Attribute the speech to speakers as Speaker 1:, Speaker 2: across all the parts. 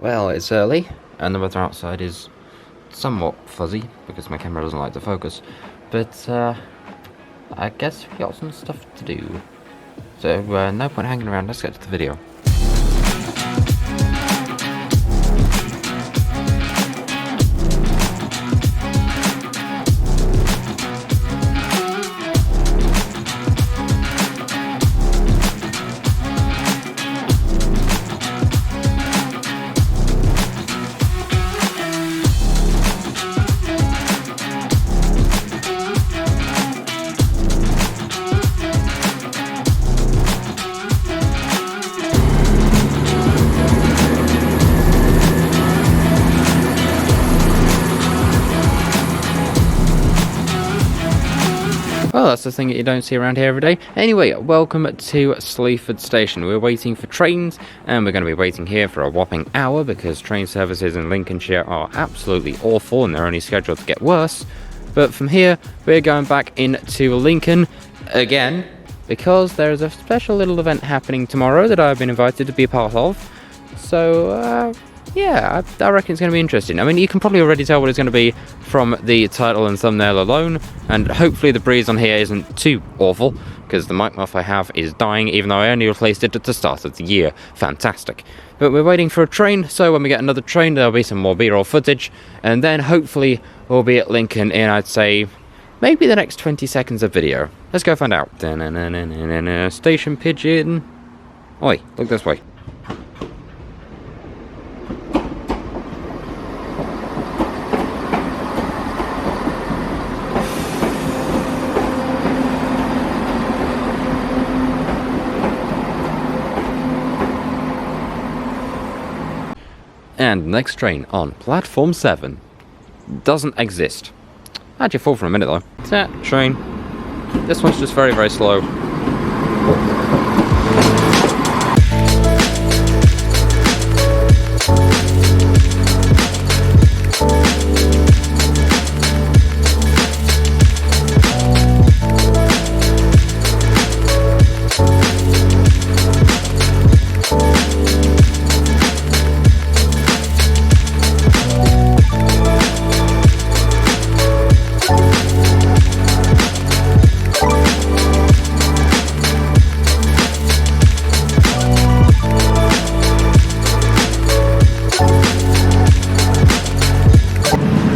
Speaker 1: Well, it's early, and the weather outside is somewhat fuzzy, because my camera doesn't like to focus, but I guess we got some stuff to do. So, no point hanging around, let's get to the video. Well, that's the thing that you don't see around here every day. Anyway, welcome to Sleaford Station. We're waiting for trains, and we're going to be waiting here for a whopping hour because train services in Lincolnshire are absolutely awful and they're only scheduled to get worse. But from here, we're going back into Lincoln again because there is a special little event happening tomorrow that I've been invited to be a part of. So, yeah, I reckon it's going to be interesting. I mean, you can probably already tell what it's going to be from the title and thumbnail alone, and hopefully the breeze on here isn't too awful, because the mic muff I have is dying, even though I only replaced it at the start of the year. Fantastic. But we're waiting for a train, so when we get another train, there'll be some more B-roll footage, and then hopefully we'll be at Lincoln in, I'd say, maybe the next 20 seconds of video. Let's go find out. Station pigeon. Oi, look this way. And the next train on platform 7 doesn't exist. Had you fall for a minute though. That train. This one's just very, very slow.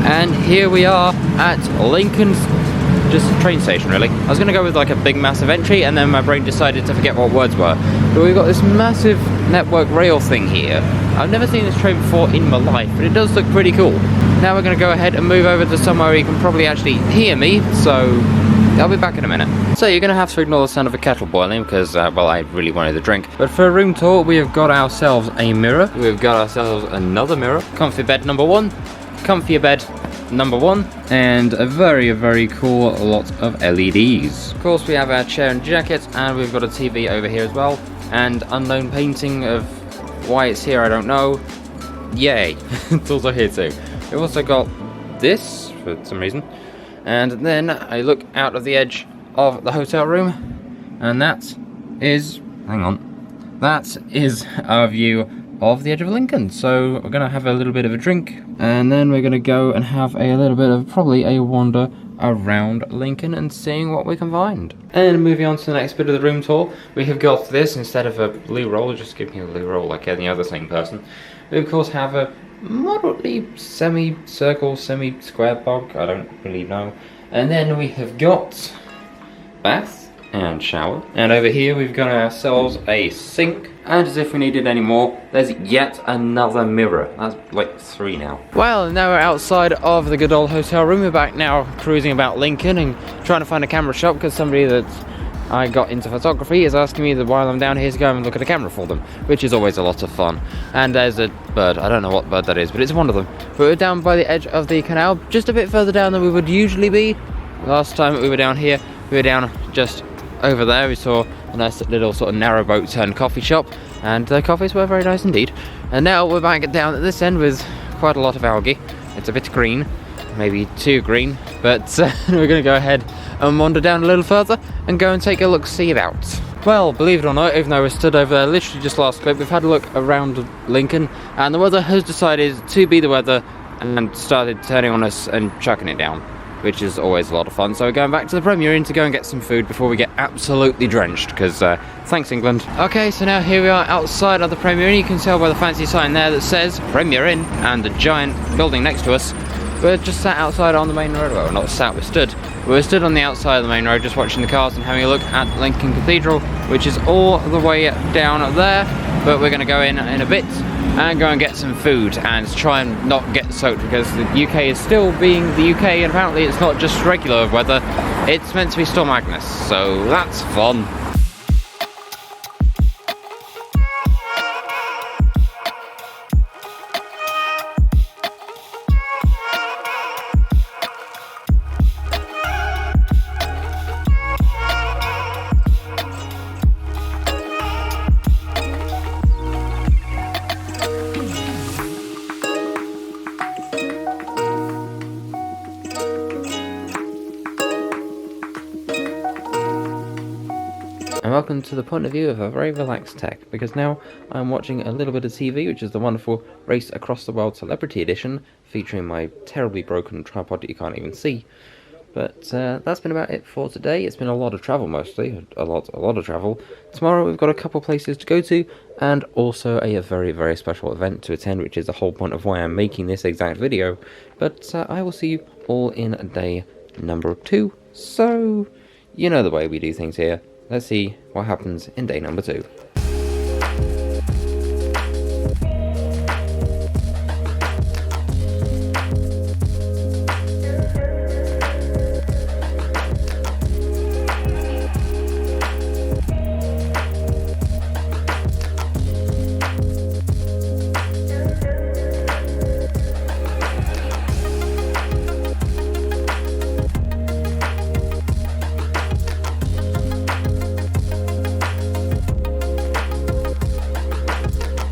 Speaker 1: And here we are at Lincoln's, just train station really. I was going to go with like a big massive entry and then my brain decided to forget what words were. But we've got this massive network rail thing here. I've never seen this train before in my life, but it does look pretty cool. Now we're going to go ahead and move over to somewhere where you can probably actually hear me, so I'll be back in a minute. So you're going to have to ignore the sound of a kettle boiling because, well, I really wanted a drink. But for a room tour, we have got ourselves a mirror. We've got ourselves another mirror. Comfy bed number 1. Comfier bed number 1, and a very, very cool lot of LEDs. Of course, we have our chair and jacket, and we've got a TV over here as well, and unknown painting of why it's here, I don't know. Yay, it's also here too. We've also got this, for some reason, and then I look out of the edge of the hotel room, and that is, hang on, that is our view of the edge of Lincoln. So we're gonna have a little bit of a drink and then we're gonna go and have a little bit of probably a wander around Lincoln and seeing what we can find. And moving on to the next bit of the room tour, we have got this instead of a blue roll, just give me a blue roll like any other same person. We of course have a moderately semi-circle, semi-square bog, I don't really know. And then we have got bath and shower, and over here we've got ourselves a sink, and as if we needed any more, there's yet another mirror. That's like 3 now. Well, now we're outside of the good old hotel room. We're back now cruising about Lincoln and trying to find a camera shop because somebody that I got into photography is asking me that while I'm down here to go and look at a camera for them, which is always a lot of fun. And there's a bird, I don't know what bird that is, but it's one of them. But we're down by the edge of the canal, just a bit further down than we would usually be. Last time we were down here, we were down just over there. We saw a nice little sort of narrowboat turned coffee shop, and the coffees were very nice indeed. And now we're back down at this end with quite a lot of algae. It's a bit green, maybe too green, but we're going to go ahead and wander down a little further and go and take a look-see about. Well, believe it or not, even though we stood over there literally just last clip, we've had a look around Lincoln, and the weather has decided to be the weather and started turning on us and chucking it down, which is always a lot of fun. So we're going back to the Premier Inn to go and get some food before we get absolutely drenched, because thanks England. Okay, so now here we are outside of the Premier Inn. You can tell by the fancy sign there that says Premier Inn and the giant building next to us. We're just sat outside on the main road. Well, not sat, we're stood. We're stood on the outside of the main road just watching the cars and having a look at Lincoln Cathedral, which is all the way down there. But we're going to go in a bit and go and get some food and try and not get soaked, because the UK is still being the UK, and apparently it's not just regular weather, it's meant to be Storm Agnes, so that's fun. And welcome to the point of view of a very relaxed tech, because now I'm watching a little bit of TV, which is the wonderful Race Across the World Celebrity Edition, featuring my terribly broken tripod that you can't even see. But that's been about it for today. It's been a lot of travel mostly, a lot of travel. Tomorrow we've got a couple places to go to, and also a very, very special event to attend, which is the whole point of why I'm making this exact video. But I will see you all in day number 2, so you know the way we do things here. Let's see what happens in day number 2.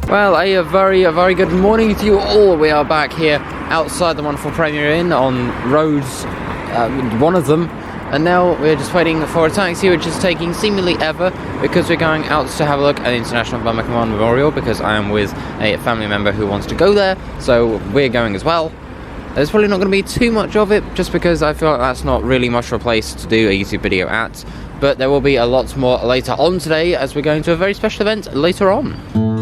Speaker 1: Well, a very good morning to you all. We are back here outside the wonderful Premier Inn on roads, one of them, and now we're just waiting for a taxi, which is taking seemingly ever, because we're going out to have a look at the International Bomber Command Memorial, because I am with a family member who wants to go there, so we're going as well. There's probably not going to be too much of it, just because I feel like that's not really much of a place to do a YouTube video at, but there will be a lot more later on today, as we're going to a very special event later on.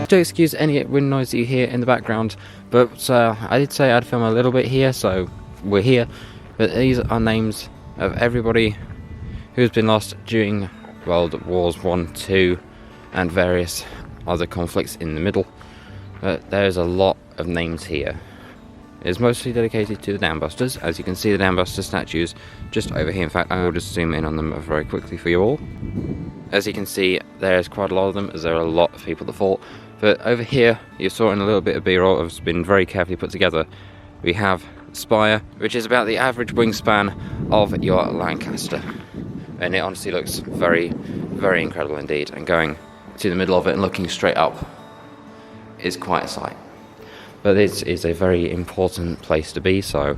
Speaker 1: Do excuse any wind noise that you hear in the background, but I did say I'd film a little bit here, so we're here. But these are names of everybody who's been lost during World Wars 1, 2 and various other conflicts in the middle. But there's a lot of names here. It's mostly dedicated to the Dambusters. As you can see, the Dambuster statues just over here. In fact, I will just zoom in on them very quickly for you all. As you can see, there's quite a lot of them, as there are a lot of people that fought. But over here, you saw in a little bit of B-roll, it's been very carefully put together. We have Spire, which is about the average wingspan of your Lancaster. And it honestly looks very, very incredible indeed. And going to the middle of it and looking straight up is quite a sight. But this is a very important place to be, so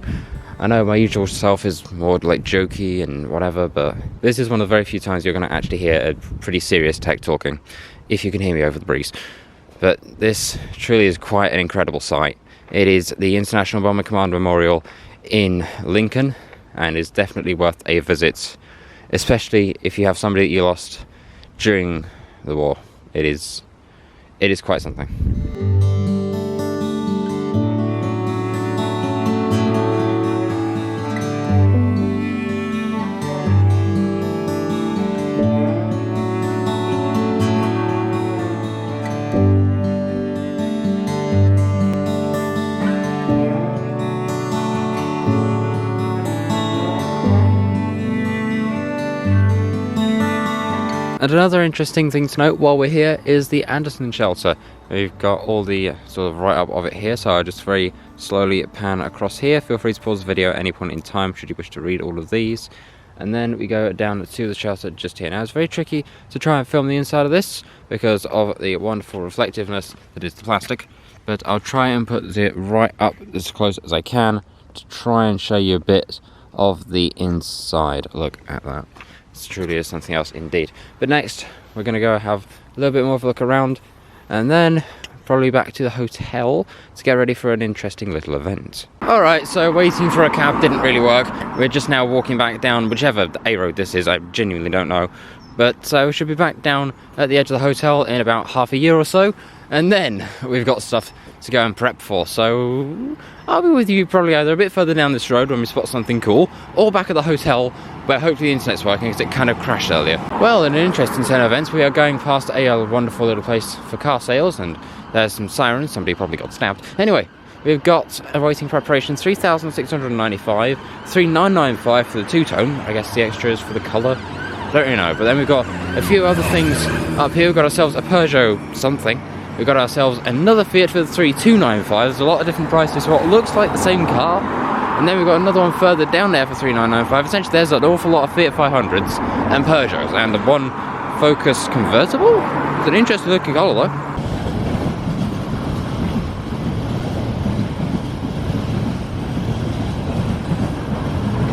Speaker 1: I know my usual self is more like jokey and whatever, but this is one of the very few times you're going to actually hear a pretty serious tech talking, if you can hear me over the breeze. But this truly is quite an incredible sight. It is the International Bomber Command Memorial in Lincoln, and is definitely worth a visit, especially if you have somebody that you lost during the war. It is quite something. And another interesting thing to note while we're here is the Anderson shelter. We've got all the sort of write-up of it here, so I'll just very slowly pan across here. Feel free to pause the video at any point in time should you wish to read all of these. And then we go down to the shelter just here. Now it's very tricky to try and film the inside of this because of the wonderful reflectiveness that is the plastic, but I'll try and put it right up as close as I can to try and show you a bit of the inside. Look at that. It truly is something else indeed. But next we're going to go have a little bit more of a look around, and then probably back to the hotel to get ready for an interesting little event. Alright, so waiting for a cab didn't really work. We're just now walking back down whichever A road this is, I genuinely don't know. But we should be back down at the edge of the hotel in about half a year or so, and then we've got stuff to go and prep for. So I'll be with you probably either a bit further down this road when we spot something cool, or back at the hotel where hopefully the internet's working because it kind of crashed earlier. Well, in an interesting turn of events, we are going past a wonderful little place for car sales, and there's some sirens. Somebody probably got stabbed. Anyway, we've got awaiting preparation 3,695, 3,995 for the two-tone. I guess the extra is for the colour. Don't really know. But then we've got a few other things up here. We've got ourselves a Peugeot something. We've got ourselves another Fiat for the 3,295. There's a lot of different prices for what looks like the same car. And then we've got another one further down there for 3,995. Essentially, there's an awful lot of Fiat 500s and Peugeots, and the one Focus convertible. It's an interesting looking colour though.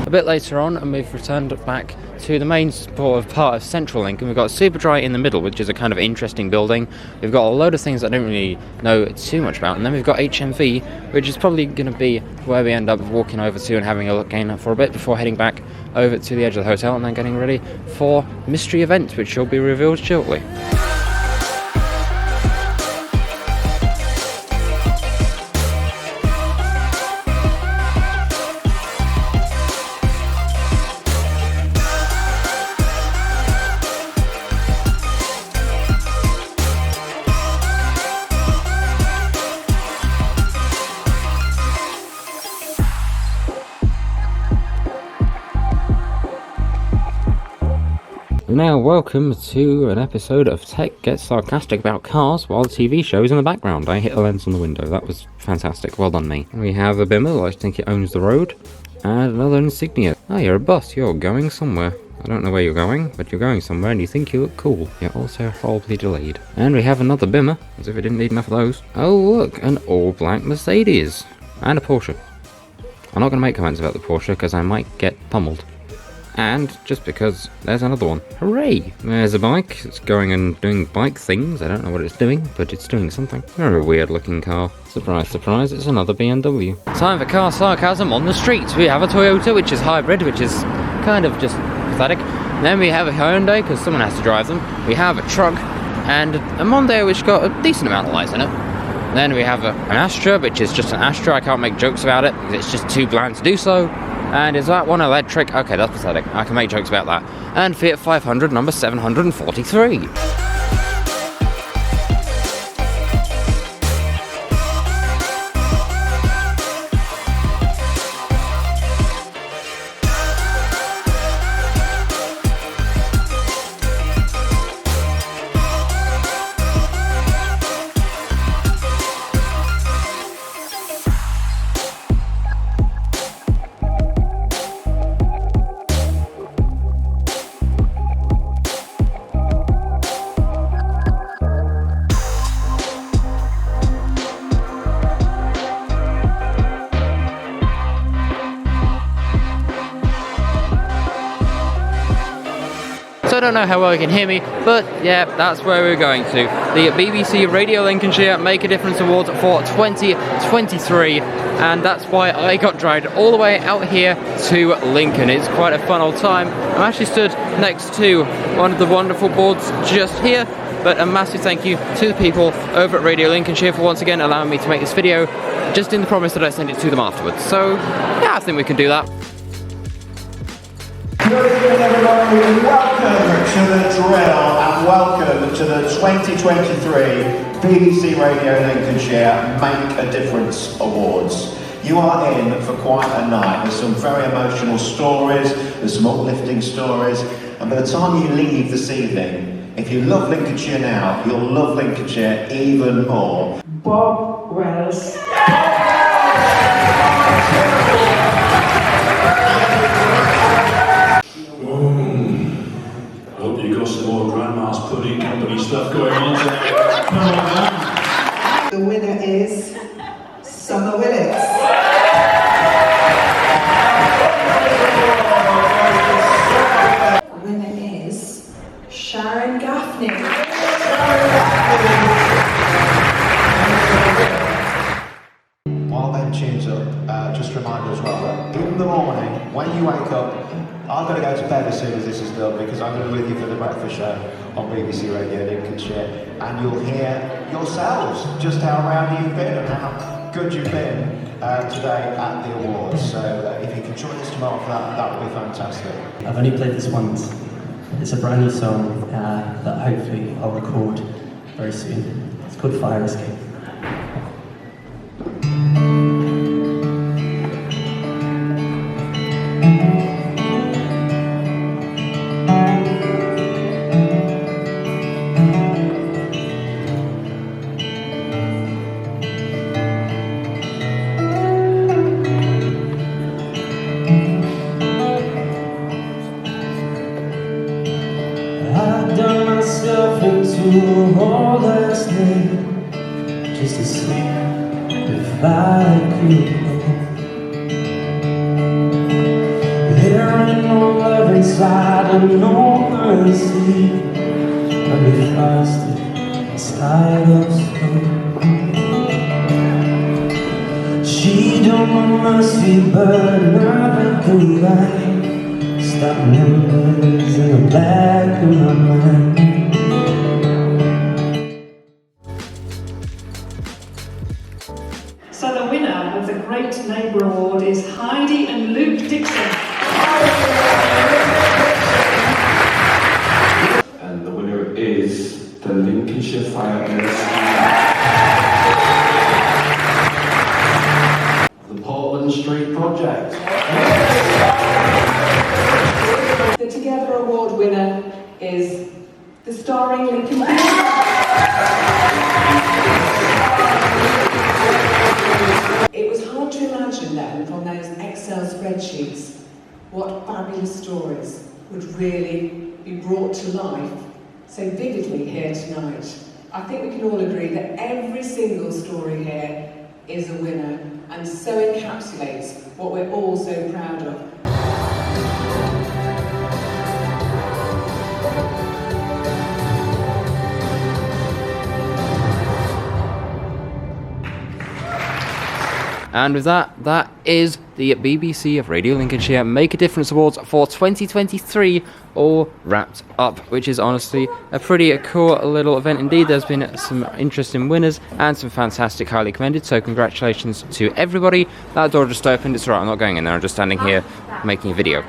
Speaker 1: A bit later on, and we've returned back to the main part of central Lincoln. We've got Superdry in the middle, which is a kind of interesting building. We've got a load of things that I don't really know too much about, and then we've got HMV, which is probably going to be where we end up walking over to and having a look again for a bit before heading back over to the edge of the hotel and then getting ready for mystery events, which will be revealed shortly. Now, welcome to an episode of Tech Gets Sarcastic about cars while the TV show is in the background. I hit a lens on the window. That was fantastic. Well done, me. We have a Bimmer. I think it owns the road. And another Insignia. Oh, you're a bus. You're going somewhere. I don't know where you're going, but you're going somewhere and you think you look cool. You're also horribly delayed. And we have another Bimmer, as if we didn't need enough of those. Oh, look, an all-black Mercedes. And a Porsche. I'm not going to make comments about the Porsche because I might get pummeled. And just because there's another one. Hooray! There's a bike. It's going and doing bike things. I don't know what it's doing, but it's doing something. Very weird looking car. Surprise, surprise, it's another BMW. Time for car sarcasm on the street. We have a Toyota, which is hybrid, which is kind of just pathetic. Then we have a Hyundai, because someone has to drive them. We have a truck, and a Mondeo, which got a decent amount of lights in it. Then we have an Astra, which is just an Astra. I can't make jokes about it, because it's just too bland to do so. And is that one electric? Okay, that's pathetic. I can make jokes about that. And Fiat 500 number 743. I don't know how well you can hear me, but yeah, that's where we're going to. The BBC Radio Lincolnshire Make a Difference Awards for 2023, and that's why I got dragged all the way out here to Lincoln. It's quite a fun old time. I'm actually stood next to one of the wonderful boards just here, but a massive thank you to the people over at Radio Lincolnshire for once again allowing me to make this video, just in the promise that I send it to them afterwards. So yeah, I think we can do that.
Speaker 2: Good evening everybody, welcome to the drill and welcome to the 2023 BBC Radio Lincolnshire Make a Difference Awards. You are in for quite a night. There's some very emotional stories, there's some uplifting stories, and by the time you leave this evening, If you love Lincolnshire now, you'll love Lincolnshire even more.
Speaker 3: Bob Wells.
Speaker 4: I hope you got some more Grandma's Pudding Company stuff going on today. Come on, man.
Speaker 3: The winner is Summer Willits. The winner is Sharon Gaffney.
Speaker 2: While Ben tunes up, just a reminder as well that in the morning, when you wake up, I'm going to go to bed as soon as this is done because I'm going to be with you for the breakfast show on BBC Radio Lincolnshire, and you'll hear yourselves just how rowdy you've been and how good you've been today at the awards. So if you can join us tomorrow for that, that would be fantastic.
Speaker 5: I've only played this once. It's a brand new song that hopefully I'll record very soon. It's called Fire Escape. I done myself into a hole last night just to see if I could. There ain't no love inside and no mercy. I'll be frosted inside of stone. She don't want mercy, but not the light. Stop numbers in the back of my mind.
Speaker 6: So the winner of the Great Neighbour Award is Heidi and Luke Dixon.
Speaker 7: And the winner is the Lincolnshire Fire and Rescue. The Portland Street Project.
Speaker 6: The Together Award winner is the starring Lincoln. It was hard to imagine then from those Excel spreadsheets what fabulous stories would really be brought to life so vividly here tonight. I think we can all agree that every single story here is a winner and so encapsulates what we're all so proud of.
Speaker 1: And with that, that is the BBC of Radio Lincolnshire Make a Difference Awards for 2023 all wrapped up, which is honestly a pretty cool little event indeed. There's been some interesting winners and some fantastic highly commended, so congratulations to everybody. That door just opened, it's alright, I'm not going in there, I'm just standing here making a video.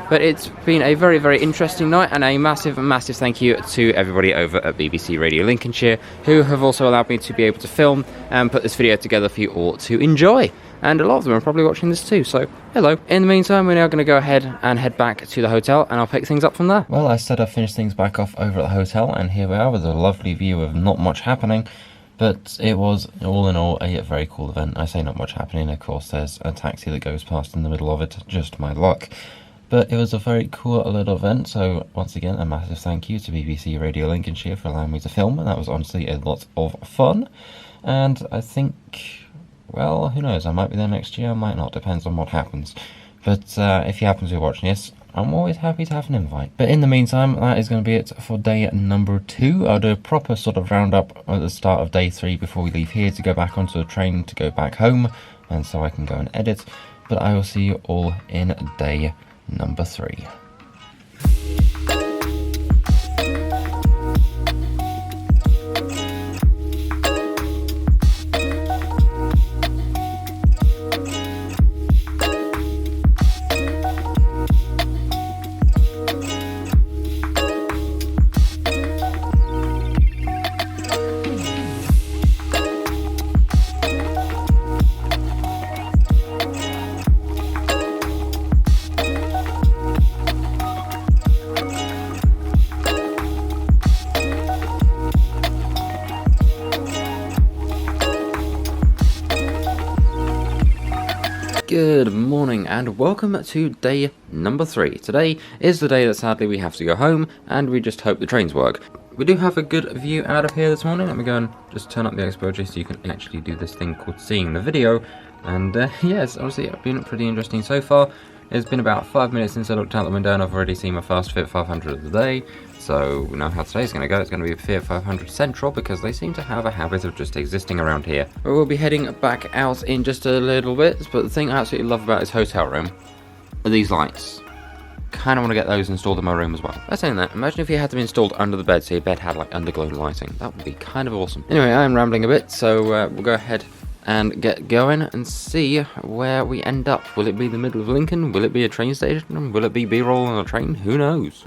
Speaker 1: But it's been a very, very interesting night, and a massive, massive thank you to everybody over at BBC Radio Lincolnshire, who have also allowed me to be able to film and put this video together for you all to enjoy. And a lot of them are probably watching this too, so hello. In the meantime, we're now going to go ahead and head back to the hotel, and I'll pick things up from there. Well, I said I'd finish things back off over at the hotel, and here we are with a lovely view of not much happening. But it was, all in all, a very cool event. I say not much happening, of course there's a taxi that goes past in the middle of it, just my luck. But it was a very cool little event, so once again, a massive thank you to BBC Radio Lincolnshire for allowing me to film, and that was honestly a lot of fun. And I think, well, who knows, I might be there next year, I might not, depends on what happens. But if you happen to be watching this, I'm always happy to have an invite. But in the meantime, that is going to be it for day number 2. I'll do a proper sort of roundup at the start of day 3 before we leave here to go back onto the train to go back home, and so I can go and edit. But I will see you all in day number 3. Good morning and welcome to day number 3. Today is the day that sadly we have to go home and we just hope the trains work. We do have a good view out of here this morning. Let me go and just turn up the exposure so you can actually do this thing called seeing the video. And yes, honestly it's been pretty interesting so far. It's been about 5 minutes since I looked out the window and I've already seen my fast fit 500 of the day. So we know how today's going to go. It's going to be a Fiat 500 Central because they seem to have a habit of just existing around here. But we'll be heading back out in just a little bit. But the thing I absolutely love about this hotel room are these lights. Kind of want to get those installed in my room as well. By saying that, imagine if you had them installed under the bed so your bed had like underglow lighting. That would be kind of awesome. Anyway, I am rambling a bit, so we'll go ahead and get going and see where we end up. Will it be the middle of Lincoln? Will it be a train station? Will it be B-roll on a train? Who knows?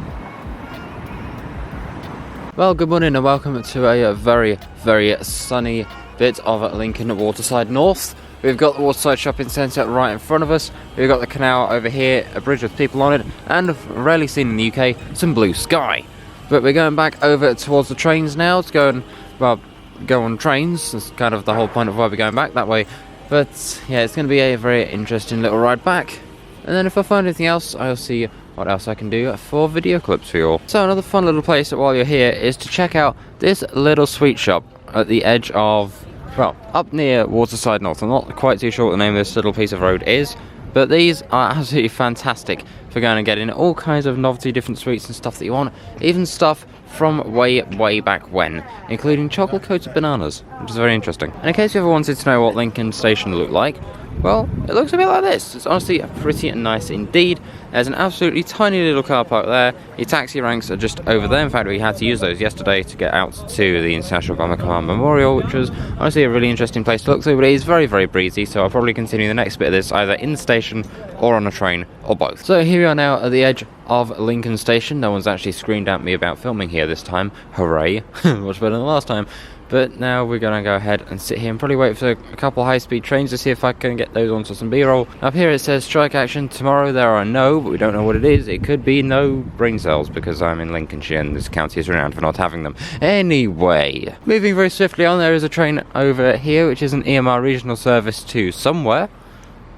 Speaker 1: Well, good morning and welcome to a very, very sunny bit of Lincoln Waterside North. We've got the Waterside Shopping Centre right in front of us. We've got the canal over here, a bridge with people on it, and rarely seen in the UK, some blue sky. But we're going back over towards the trains now to go and, well, go on trains. That's kind of the whole point of why we're going back that way. But yeah, it's going to be a very interesting little ride back. And then if I find anything else, I'll see what else I can do for video clips for you all. So another fun little place while you're here is to check out this little sweet shop at the edge of, well, up near Waterside North. I'm not quite too sure what the name of this little piece of road is, but these are absolutely fantastic for going and getting all kinds of novelty different sweets and stuff that you want, even stuff from way back when, including chocolate coated bananas, which is very interesting. And in case you ever wanted to know what Lincoln Station looked like, well, it looks a bit like this. It's honestly pretty nice indeed. There's an absolutely tiny little car park there. Your taxi ranks are just over there. In fact, we had to use those yesterday to get out to the International Bomber Command Memorial, which was honestly a really interesting place to look through, but it is very, very breezy, so I'll probably continue the next bit of this either in the station or on a train or both. So here we are now at the edge of Lincoln Station. No one's actually screamed at me about filming here this time. Hooray. Much better than last time. But now we're going to go ahead and sit here and probably wait for a couple high-speed trains to see if I can get those onto some B-roll. Up here it says strike action tomorrow. There are no, but we don't know what it is. It could be no brain cells because I'm in Lincolnshire and this county is renowned for not having them. Anyway, moving very swiftly on, there is a train over here which is an EMR regional service to somewhere.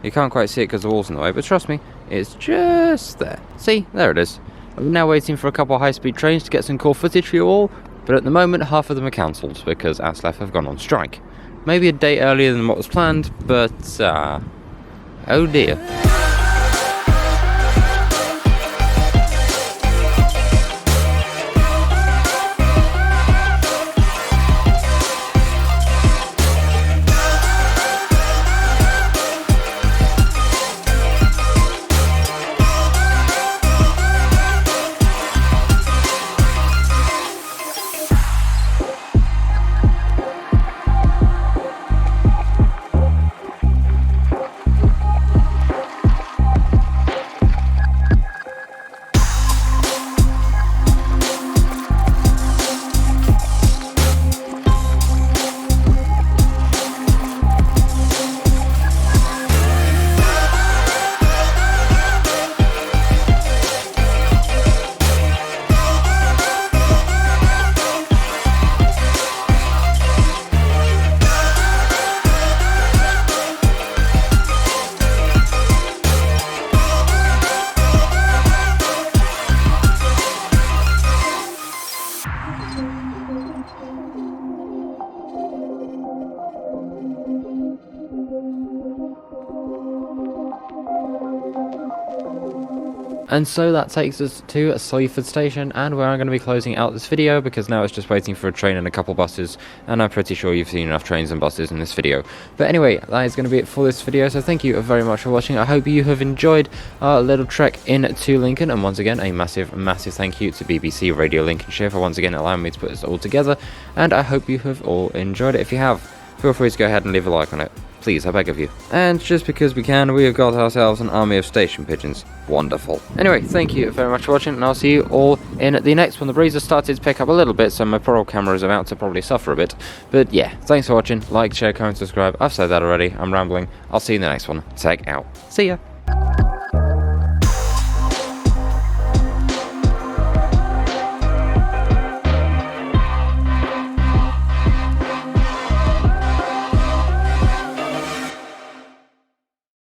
Speaker 1: You can't quite see it because the wall's in the way, but trust me, it's just there. See, there it is. I'm now waiting for a couple of high-speed trains to get some cool footage for you all. But at the moment, half of them are cancelled because ASLEF have gone on strike. Maybe a day earlier than what was planned, but, oh dear. And so that takes us to Sleaford Station, and where I'm going to be closing out this video because now it's just waiting for a train and a couple buses, and I'm pretty sure you've seen enough trains and buses in this video. But anyway, that is going to be it for this video, so thank you very much for watching. I hope you have enjoyed our little trek into Lincoln, and once again a massive thank you to BBC Radio Lincolnshire for once again allowing me to put this all together, and I hope you have all enjoyed it. If you have, feel free to go ahead and leave a like on it. Please, I beg of you. And just because we can, we have got ourselves an army of station pigeons. Wonderful. Anyway, thank you very much for watching, and I'll see you all in the next one. The breeze has started to pick up a little bit, so my pro camera is about to probably suffer a bit. But yeah, thanks for watching. Like, share, comment, subscribe. I've said that already. I'm rambling. I'll see you in the next one. Take out. See ya.